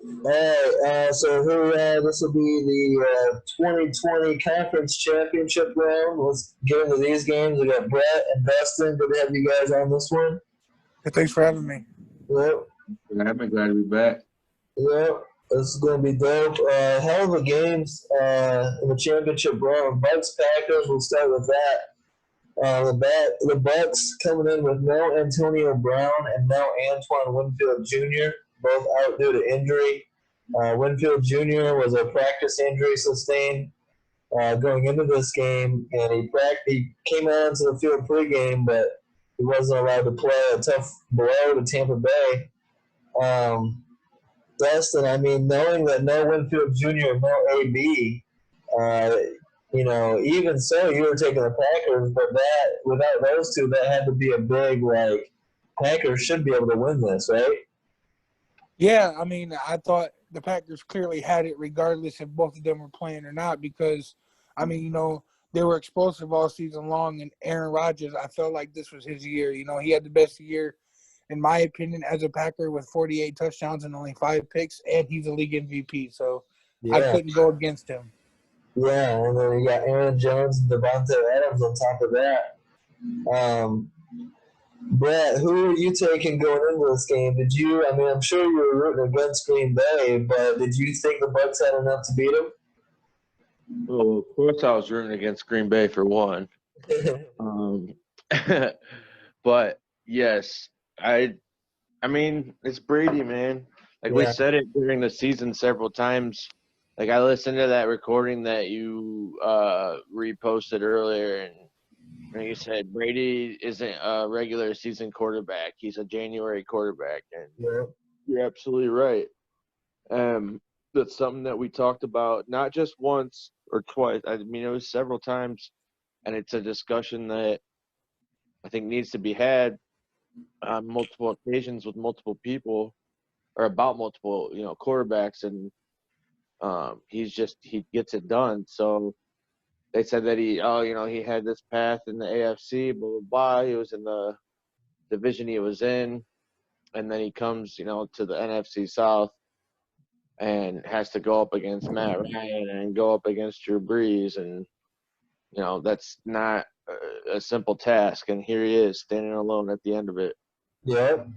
All right, so here this will be the 2020 Conference Championship round. Let's get into these games. We got Bret and Dustin. Good to have you guys on this one. Hey, thanks for having me. Yep, I'm glad to be back. yep. This is going to be dope. Hell of a games in the championship round. Bucks Packers. We'll start with that. The Bucks coming in with no Antonio Brown and no Antoine Winfield Jr. both out due to injury. Winfield Jr. was a practice injury sustained going into this game, and he came onto the field pregame, but he wasn't allowed to play. A tough blow to Tampa Bay. Um, Dustin, I mean, knowing that no Winfield Jr. and no AB, uh, even so, you were taking the Packers, but that without those two, that had to be a big Packers should be able to win this, right? Yeah, I mean, I thought the Packers clearly had it regardless if both of them were playing or not because, I mean, they were explosive all season long, and Aaron Rodgers, I felt like this was his year. He had the best year, in my opinion, as a Packer with 48 touchdowns and only 5 picks, and he's a league MVP, so I couldn't go against him. Yeah, and then you got Aaron Jones and Devontae Adams on top of that. Brett, who are you taking going into this game? I'm sure you were rooting against Green Bay, but did you think the Bucks had enough to beat them? Well, of course I was rooting against Green Bay for one. But, yes, I mean, it's Brady, man. We said it during the season several times. I listened to that recording that you reposted earlier, and you said Brady isn't a regular season quarterback. He's a January quarterback, and you're absolutely right. That's something that we talked about not just once or twice. I mean, it was several times, and it's a discussion that I think needs to be had on multiple occasions with multiple people or about multiple, quarterbacks, and he gets it done. So they said that he had this path in the AFC, blah, blah, blah. He was in the division he was in, and then he comes, to the NFC South and has to go up against Matt Ryan and go up against Drew Brees, and, that's not a simple task. And here he is standing alone at the end of it. Yep.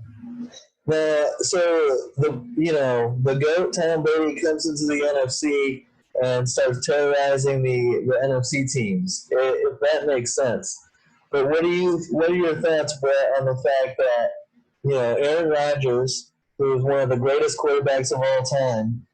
So the GOAT Tom Brady comes into the NFC and starts terrorizing the NFC teams, if that makes sense. But what are your thoughts, Brett, on the fact that Aaron Rodgers, who is one of the greatest quarterbacks of all time,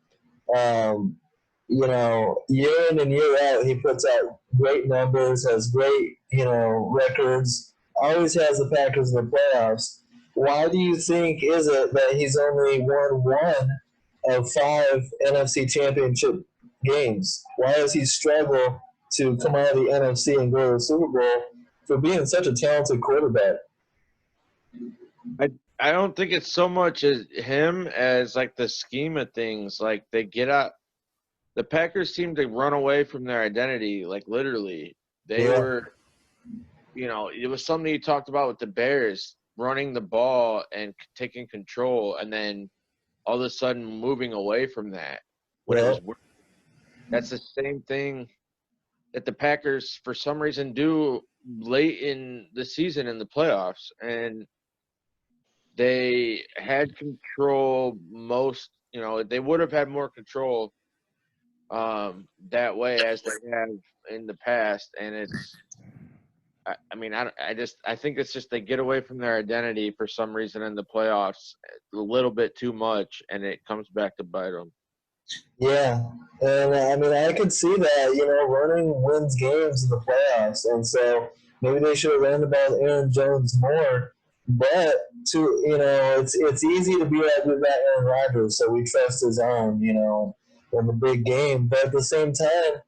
year in and year out, he puts out great numbers, has great records, always has the Packers in the playoffs. Why do you think is it that he's only won one of 5 NFC championship games? Why does he struggle to come out of the NFC and go to the Super Bowl for being such a talented quarterback? I don't think it's so much as him as the scheme of things. They get out. The Packers seem to run away from their identity. Literally, they were. It was something you talked about with the Bears. Running the ball and taking control, and then all of a sudden moving away from that when it was working. That's the same thing that the Packers, for some reason, do late in the season in the playoffs. And they had control most, they would have had more control that way as they have in the past. And it's, I think it's just they get away from their identity for some reason in the playoffs a little bit too much, and it comes back to bite them. Yeah, and I could see that. Running wins games in the playoffs, and so maybe they should have learned about Aaron Jones more. But it's easy to be like with that Aaron Rodgers, so we trust his arm, in the big game. But at the same time,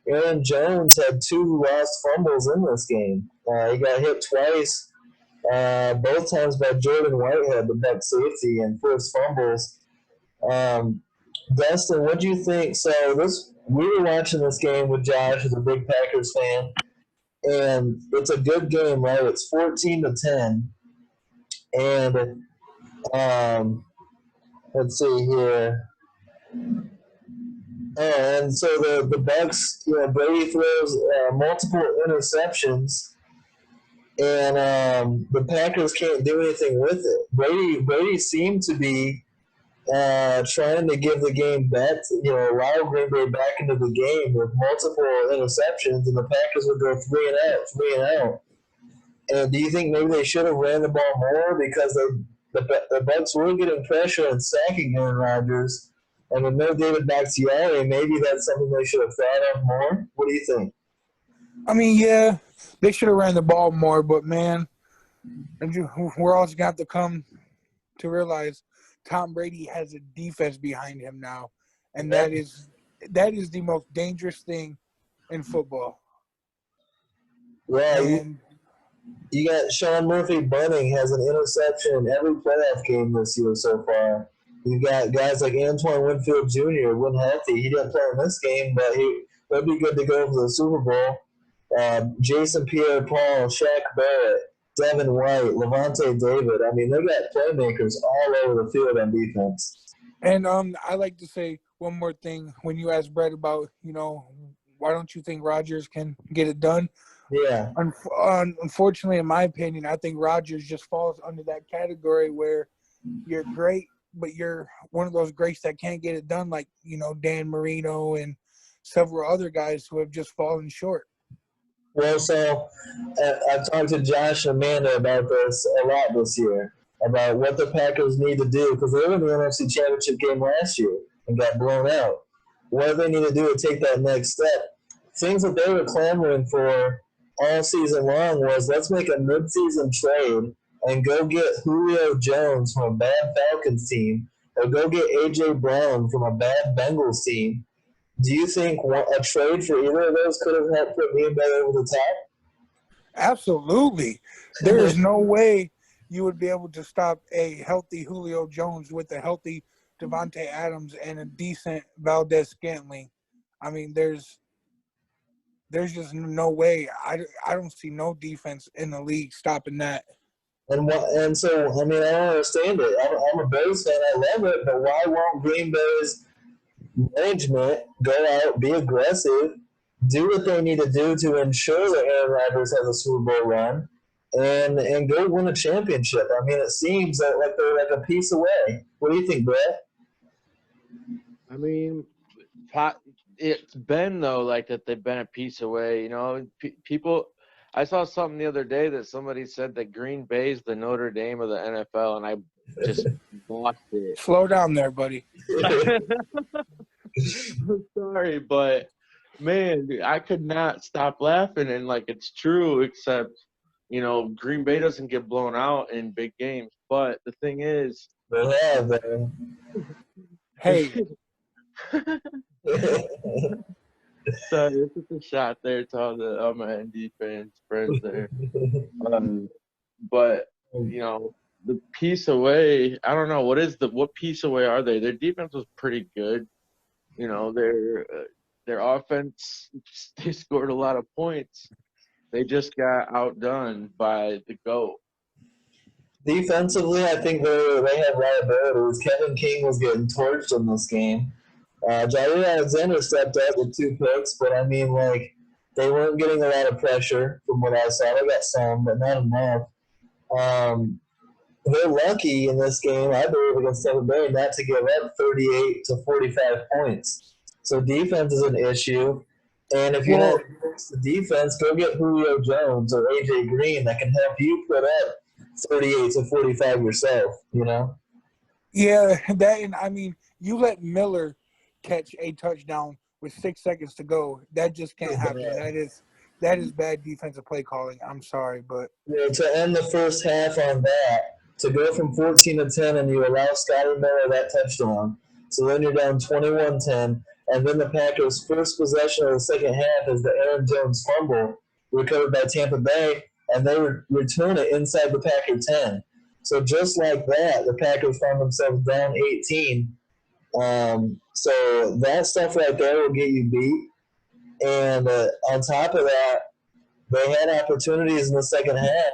Aaron Jones had 2 lost fumbles in this game. He got hit twice, both times by Jordan Whitehead, the Bucs safety, and forced fumbles. Dustin, what do you think? So we were watching this game with Josh, who's a big Packers fan, and it's a good game, right? It's 14-10, and let's see here. Oh, and so the Bucks, Brady throws multiple interceptions, and the Packers can't do anything with it. Brady seemed to be trying to give the game back, allow Green Bay back into the game with multiple interceptions, and the Packers would go 3-and-out. And do you think maybe they should have ran the ball more because the Bucks were getting pressure and sacking Aaron Rodgers, and with no David Bakhtiari, maybe that's something they should have thought of more? What do you think? I mean, yeah, they should have ran the ball more, but man, we're also got to come to realize Tom Brady has a defense behind him now, and that is the most dangerous thing in football. Yeah, you got Sean Murphy Bunting has an interception in every playoff game this year so far. You got guys like Antoine Winfield Jr. when healthy. He didn't play in this game, but would be good to go for the Super Bowl. Jason Pierre-Paul, Shaq Barrett, Devin White, Levante David. I mean, they got playmakers all over the field on defense. And I like to say one more thing. When you asked Bret about, why don't you think Rodgers can get it done? Yeah. Unfortunately, in my opinion, I think Rodgers just falls under that category where you're great, but you're one of those greats that can't get it done, like, Dan Marino and several other guys who have just fallen short. Well, so I've talked to Josh and Amanda about this a lot this year, about what the Packers need to do, because they were in the NFC Championship game last year and got blown out. What do they need to do to take that next step? Things that they were clamoring for all season long was, let's make a midseason trade and go get Julio Jones from a bad Falcons team, or go get A.J. Brown from a bad Bengals team. Do you think a trade for either of those could have helped put Green Bay over the top? Absolutely. There is no way you would be able to stop a healthy Julio Jones with a healthy Devontae Adams and a decent Valdez-Scantling. I mean, there's just no way. I don't see no defense in the league stopping that. And so, I mean, I don't understand it. I'm a Bears fan. I love it, but why won't Green Bay's management go out, be aggressive, do what they need to do to ensure that Aaron Rodgers has a Super Bowl run, and go win a championship? I mean, it seems like they're like a piece away. What do you think, Bret? I mean, it's been, though, like that they've been a piece away. People – I saw something the other day that somebody said that Green Bay's the Notre Dame of the NFL, and I just lost it. Slow down there, buddy. I'm sorry, but, man, I could not stop laughing, and, it's true, except, Green Bay doesn't get blown out in big games. But the thing is – They have, man. Hey. Sorry, this is a shot there to all my ND fans, friends there. But, the piece away, I don't know, what piece away are they? Their defense was pretty good. Their offense, they scored a lot of points. They just got outdone by the GOAT. Defensively, I think they have liabilities. Kevin King was getting torched in this game. Jair Alexander stepped up with 2 picks, but I mean, they weren't getting a lot of pressure from what I saw. They got some, but not enough. They're lucky in this game, I believe, against Tampa Bay, not to give up 38 to 45 points. So defense is an issue. And if you don't fix the defense, go get Julio Jones or A.J. Green that can help you put up 38 to 45 yourself, Yeah, you let Miller catch a touchdown with 6 seconds to go. That just can't happen. That is bad defensive play calling. I'm sorry, but to end the first half on that, to go from 14 to 10, and you allow Scotty Miller that touchdown, so then you're down 21-10, and then the Packers' first possession of the second half is the Aaron Jones fumble recovered by Tampa Bay, and they return it inside the Packer 10. So just like that, the Packers found themselves down 18. So that stuff right there will get you beat. And on top of that, they had opportunities in the second half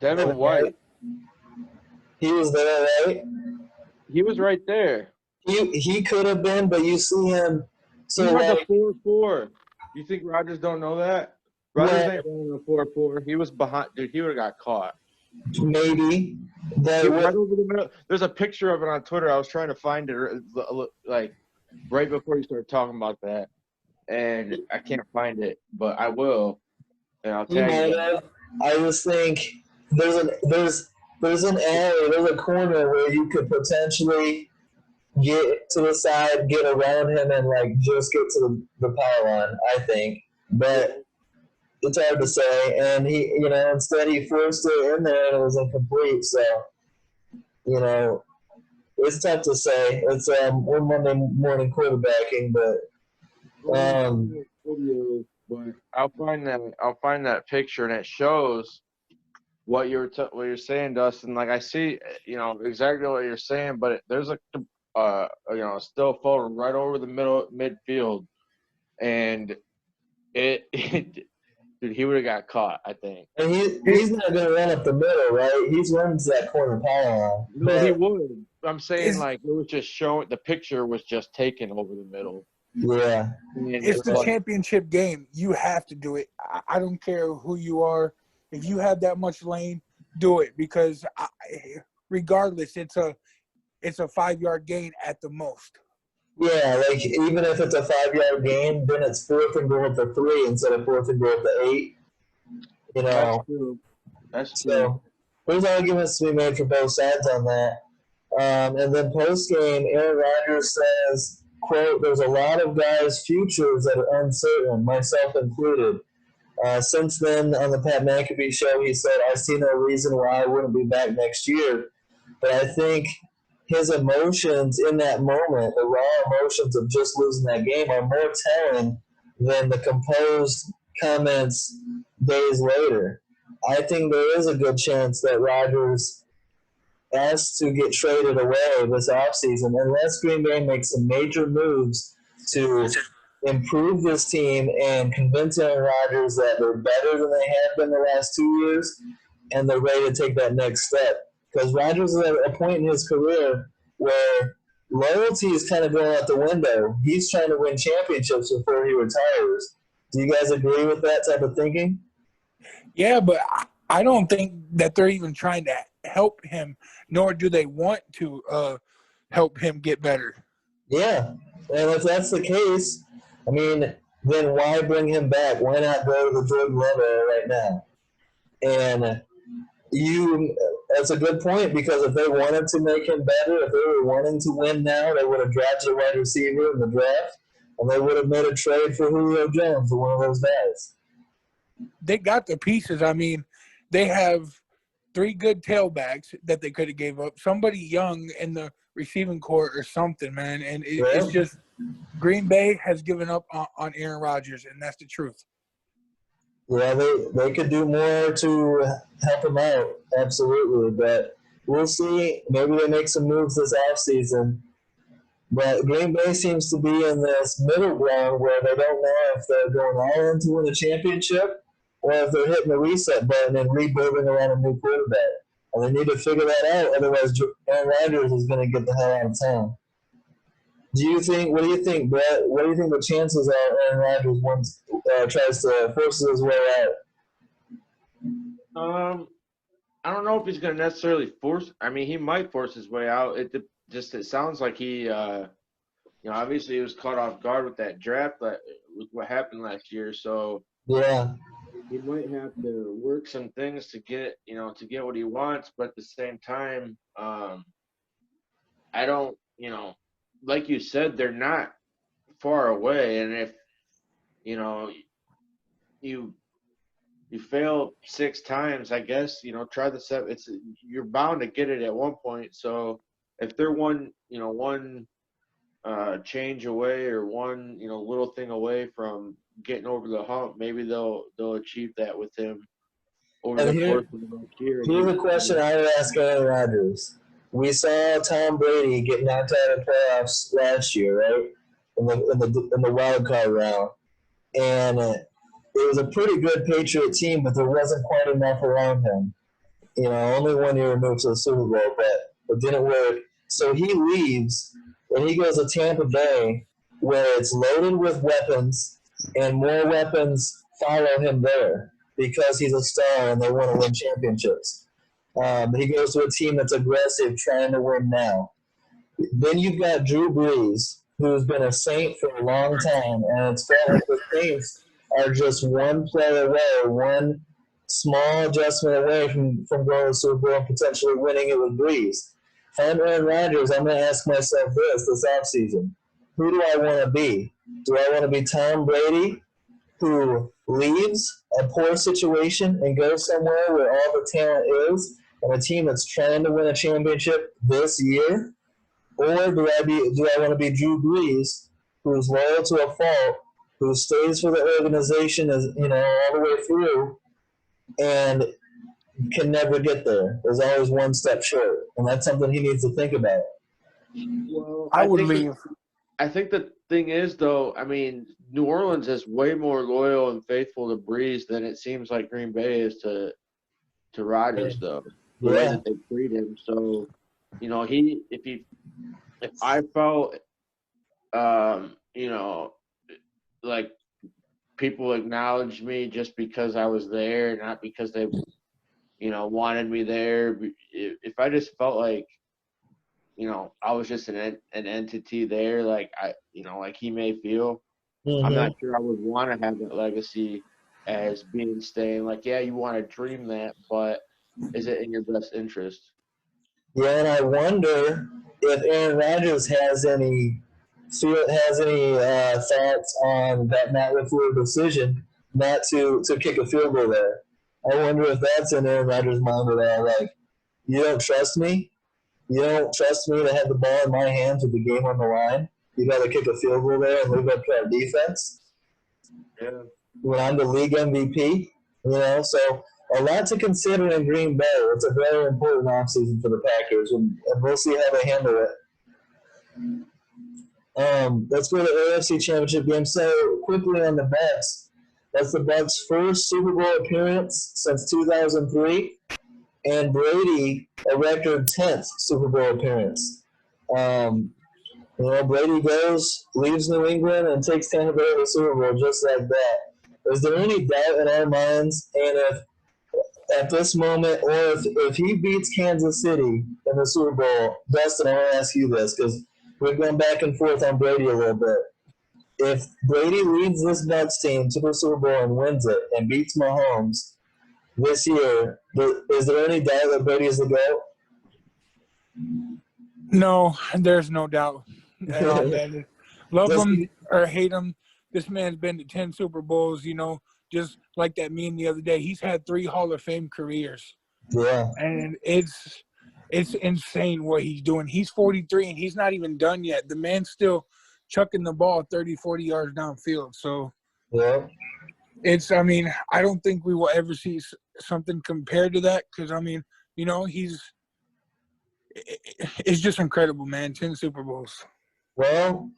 Devin White. He was there, right? He was right there. He could have been, but you see him. He runs a 4.4. You think Rodgers don't know that? Rodgers ain't running a 4.4. He was behind. Dude, he would have got caught. Maybe. Right over the middle. There's a picture of it on Twitter. I was trying to find it, like, right before you started talking about that, and I can't find it, but I will, and I'll tag you. I just think there's an alley, there's a corner where you could potentially get to the side, get around him, and like just get to the pylon. I think, but it's hard to say. And he, instead he forced it in there, and it was incomplete. So, it's tough to say. It's we're Monday morning quarterbacking, but I'll find that picture, and it shows what you're saying, Dustin. Like, I see, exactly what you're saying, but there's a still photo right over the midfield, and dude, he would have got caught, I think. And he's not going to run up the middle, right? He's running to that corner pylon. No, he would. I'm saying, like, it was just showing. The picture was just taken over the middle. Yeah. It's the championship game. You have to do it. I don't care who you are. If you have that much lane, do it, because regardless, it's a 5-yard gain at the most. Yeah, like even if it's a 5-yard gain, then it's 4th and goal for 3 instead of 4th and goal for 8. That's true. So there's arguments to be made for both sides on that. And then post game, Aaron Rodgers says, quote, "There's a lot of guys' futures that are uncertain, myself included. Since then, on the Pat McAfee show, he said, I see no reason why I wouldn't be back next year. But I think his emotions in that moment, the raw emotions of just losing that game, are more telling than the composed comments days later. I think there is a good chance that Rodgers has to get traded away this offseason unless Green Bay makes some major moves to improve this team and convince Aaron Rodgers that they're better than they have been the last 2 years and they're ready to take that next step. Because Rodgers is at a point in his career where loyalty is kind of going out the window. He's trying to win championships before he retires. Do you guys agree with that type of thinking? Yeah, but I don't think that they're even trying to help him, nor do they want to help him get better. Yeah, and if that's the case, I mean, then why bring him back? Why not go to the Jordan Love era right now? And that's a good point, because if they wanted to make him better, if they were wanting to win now, they would have drafted a wide receiver in the draft, and they would have made a trade for Julio Jones or one of those guys. They got the pieces. I mean, they have 3 good tailbacks that they could have gave up. Somebody young in the receiving corps or something, man. And it's just Green Bay has given up on Aaron Rodgers, and that's the truth. Yeah, they could do more to help him out, absolutely. But we'll see. Maybe they make some moves this offseason. But Green Bay seems to be in this middle ground where they don't know if they're going all in to win a championship or if they're hitting the reset button and rebuilding around a new quarterback. And they need to figure that out, otherwise Aaron Rodgers is going to get the hell out of town. What do you think, Bret? What do you think the chances are Aaron Rodgers tries to force his way out? I don't know if he's going to necessarily force. I mean, he might force his way out. It sounds like he, obviously he was caught off guard with that draft, with what happened last year. So yeah, he might have to work some things to get what he wants. But at the same time, I don't, like you said, they're not far away. And if, you fail 6 times, I guess, try the 7. You're bound to get it at one point. So if they're one change away or one, little thing away from getting over the hump, maybe they'll achieve that with him over the course of the next year. Here's a question I would ask Aaron Rodgers. We saw Tom Brady get knocked out of the playoffs last year, right? In the wild card round. And it was a pretty good Patriot team, but there wasn't quite enough around him. only 1 year removed to the Super Bowl, but it didn't work. So he leaves and he goes to Tampa Bay, where it's loaded with weapons, and more weapons follow him there because he's a star and they want to win championships. He goes to a team that's aggressive, trying to win now. Then you've got Drew Brees, who's been a Saint for a long time, and it's felt like the Saints are just one play away, one small adjustment away from going to the Super Bowl and potentially winning it with Brees. If I'm Aaron Rodgers, I'm going to ask myself this offseason. Who do I want to be? Do I want to be Tom Brady, who leaves a poor situation and goes somewhere where all the talent is, and a team that's trying to win a championship this year? Or do I want to be Drew Brees, who's loyal to a fault, who stays for the organization as all the way through, and can never get there? There's always one step short, and that's something he needs to think about. Well, I would leave. I think the thing is, though, I mean, New Orleans is way more loyal and faithful to Brees than it seems like Green Bay is to Rodgers, though. The way that they treat him. So, if I felt, like people acknowledged me just because I was there, not because they, wanted me there. If I just felt like, I was just an entity there, like like he may feel. I'm not sure I would want to have that legacy as being staying. Like, yeah, you want to dream that, but is it in your best interest? Yeah, and I wonder if Aaron Rodgers has any thoughts on that Matt LaFleur decision not to kick a field goal there. I wonder if that's in Aaron Rodgers' mind at all. Like, you don't trust me? You don't trust me to have the ball in my hands with the game on the line? You got to kick a field goal there and live up to our defense? Yeah. When I'm the league MVP? So a lot to consider in Green Bay. It's a very important offseason for the Packers, and we'll see how they handle it. Let's go to the AFC Championship game. So quickly on the Bucs. That's the Bucs' first Super Bowl appearance since 2003, and Brady a record 10th Super Bowl appearance. Brady leaves New England, and takes Tampa Bay to the Super Bowl just like that. Is there any doubt in our minds, and if at this moment, or if he beats Kansas City in the Super Bowl, Dustin, I want to ask you this because we've gone back and forth on Brady a little bit. If Brady leads this Bucs team to the Super Bowl and wins it and beats Mahomes this year, is there any doubt that Brady is the GOAT? No, there's no doubt at all, man. Love him or hate him, this man's been to 10 Super Bowls, just like that meme the other day. He's had 3 Hall of Fame careers. Yeah. And it's insane what he's doing. He's 43 and he's not even done yet. The man's still chucking the ball 30, 40 yards downfield. So yeah. I don't think we will ever see something compared to that because, it's just incredible, man. 10 Super Bowls. Well,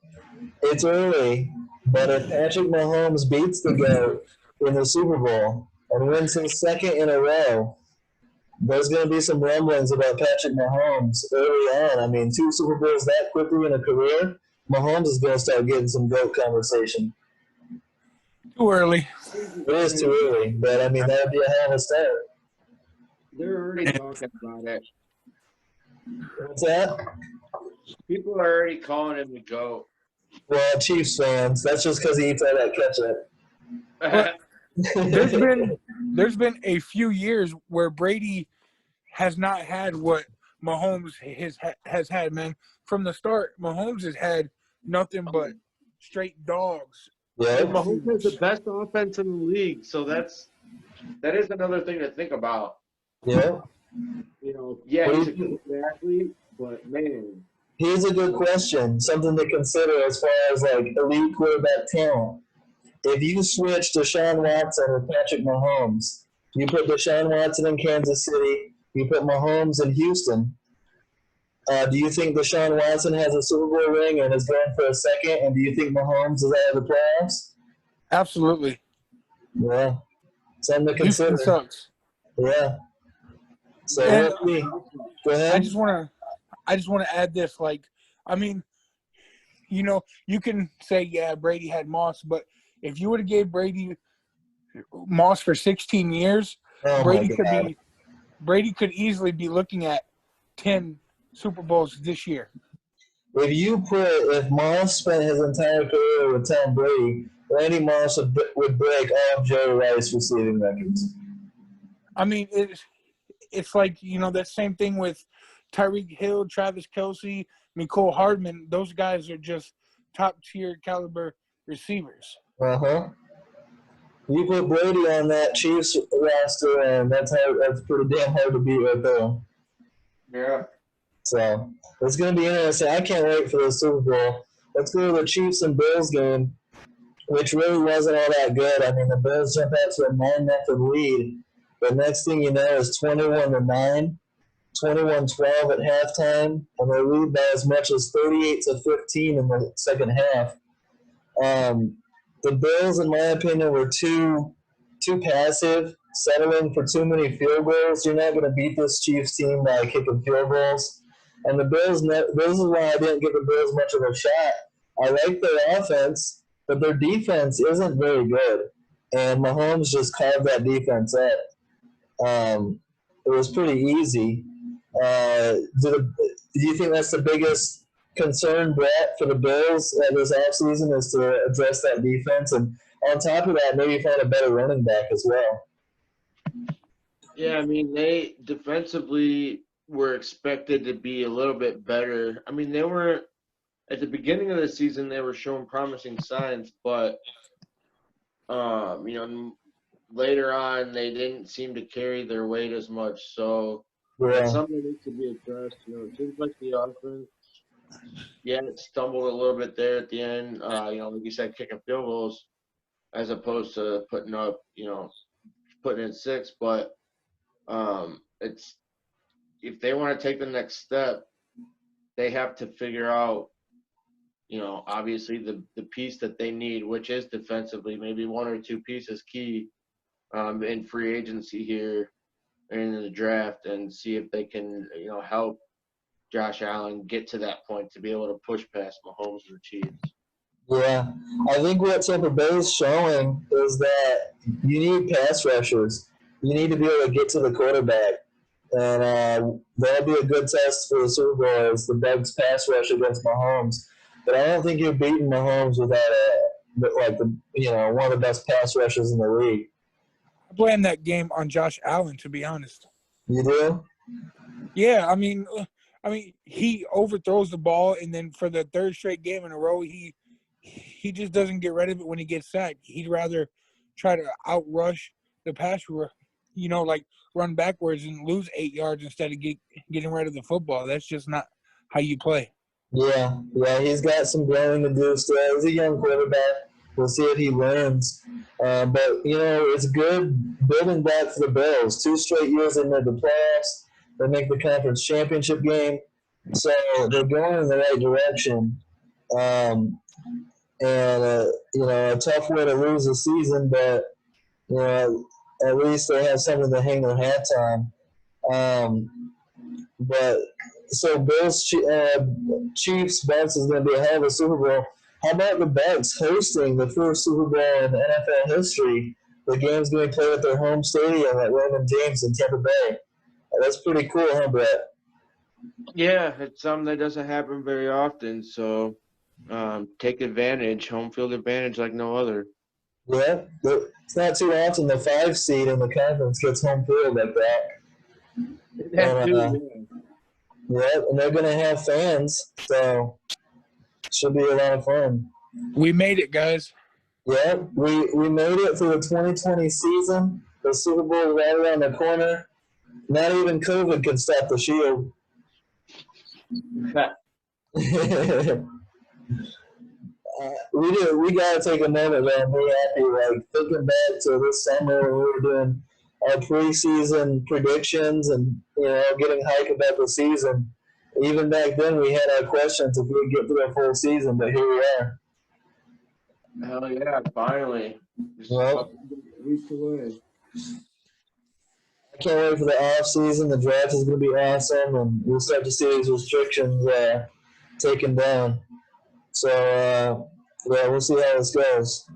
it's early, but if Patrick Mahomes beats the GOAT in the Super Bowl and wins his second in a row, there's going to be some rumblings about Patrick Mahomes early on. 2 Super Bowls that quickly in a career, Mahomes is going to start getting some GOAT conversation. Too early. It is too early, but that would be a hell of a start. They're already talking about it. What's that? People are already calling him the GOAT. Well, Chiefs fans, that's just because he eats all that ketchup. There's been a few years where Brady has not had what Mahomes has had, man. From the start, Mahomes has had nothing but straight dogs. Yeah, Mahomes has the best offense in the league, so that is another thing to think about. Yeah. He's a good athlete, but man. Here's a good question, something to consider as far as elite quarterback talent. If you switch Deshaun Watson with Patrick Mahomes, you put Deshaun Watson in Kansas City, you put Mahomes in Houston, do you think Deshaun Watson has a Super Bowl ring and is going for a second, and do you think Mahomes is out of the playoffs? Absolutely. Yeah. Something to consider. Houston sucks. Yeah. So And go ahead. I just want to add this. Like, I mean, you know, you can say, yeah, Brady had Moss, but if you would have gave Brady Moss for 16 years, Oh Brady my God. Brady could easily be looking at 10 Super Bowls this year. If Moss spent his entire career with Tom Brady, Randy Moss would break all of Jerry Rice receiving records. I mean, it's like, you know, that same thing with Tyreek Hill, Travis Kelce, Mecole Hardman. Those guys are just top tier caliber receivers. Uh-huh. You put Brady on that Chiefs roster, and that's pretty damn hard to beat right there. Yeah. So it's going to be interesting. I can't wait for the Super Bowl. Let's go to the Chiefs and Bills game, which really wasn't all that good. I mean, the Bills jumped out to a 9-0 lead. The next thing you know is 21-9, 21-12 at halftime, and they lead by as much as 38-15 in the second half. The Bills, in my opinion, were too passive, settling for too many field goals. You're not going to beat this Chiefs team by kicking field goals. And the Bills, this is why I didn't give the Bills much of a shot. I like their offense, but their defense isn't very good. And Mahomes just carved that defense up. It was pretty easy. Do you think that's the biggest concern, Bret, for the Bills this offseason is to address that defense? And on top of that, maybe find a better running back as well. Yeah, I mean, they defensively were expected to be a little bit better. I mean, they were at the beginning of the season, they were showing promising signs, but you know, later on, they didn't seem to carry their weight as much. So it's something that needs to be addressed. You know, it seems like the offense, yeah, it stumbled a little bit there at the end. You know, like you said, kicking field goals as opposed to putting in 6. But it's if they want to take the next step, they have to figure out, you know, obviously the piece that they need, which is defensively, maybe 1 or 2 pieces key in free agency here and in the draft, and see if they can, you know, help Josh Allen get to that point to be able to push past Mahomes and the Chiefs. Yeah, I think what Tampa Bay is showing is that you need pass rushers. You need to be able to get to the quarterback. And that'll be a good test for the Super Bowl as the Bucs pass rush against Mahomes. But I don't think you're beating Mahomes without one of the best pass rushes in the league. I blame that game on Josh Allen, to be honest. You do? Yeah, I mean, he overthrows the ball, and then for the 3rd straight game in a row, he just doesn't get rid of it when he gets sacked. He'd rather try to outrush the pass rush, you know, like run backwards and lose 8 yards instead of getting rid of the football. That's just not how you play. Yeah, he's got some growing to do still. He's a young quarterback. We'll see if he learns. But, you know, it's good building back for the Bills. 2 straight years they made the playoffs. They make the conference championship game. So they're going in the right direction. You know, a tough way to lose a season, but, you know, at least they have something to hang their hats on. But so Bills Chiefs Bucs is going to be a hell of a Super Bowl. How about the Bucs hosting the first Super Bowl in NFL history? The game's going to be played at their home stadium at Raymond James in Tampa Bay. That's pretty cool, huh, Bret? Yeah, it's something that doesn't happen very often. So take advantage, home field advantage like no other. Yeah, it's not too often the 5 seed in the conference gets home field like that. Yeah, and they're going to have fans, so it should be a lot of fun. We made it, guys. Yeah, we made it through the 2020 season. The Super Bowl right around the corner. Not even COVID can stop the Shield. We gotta take a moment, man. Be happy, like thinking back to this summer when we were doing our preseason predictions and getting hype about the season. Even back then, we had our questions if we would get through a full season, but here we are. Hell yeah! Finally, just well, weeks away. can't wait for the off season. The draft is going to be awesome, and we'll start to see these restrictions taken down. So, yeah, we'll see how this goes.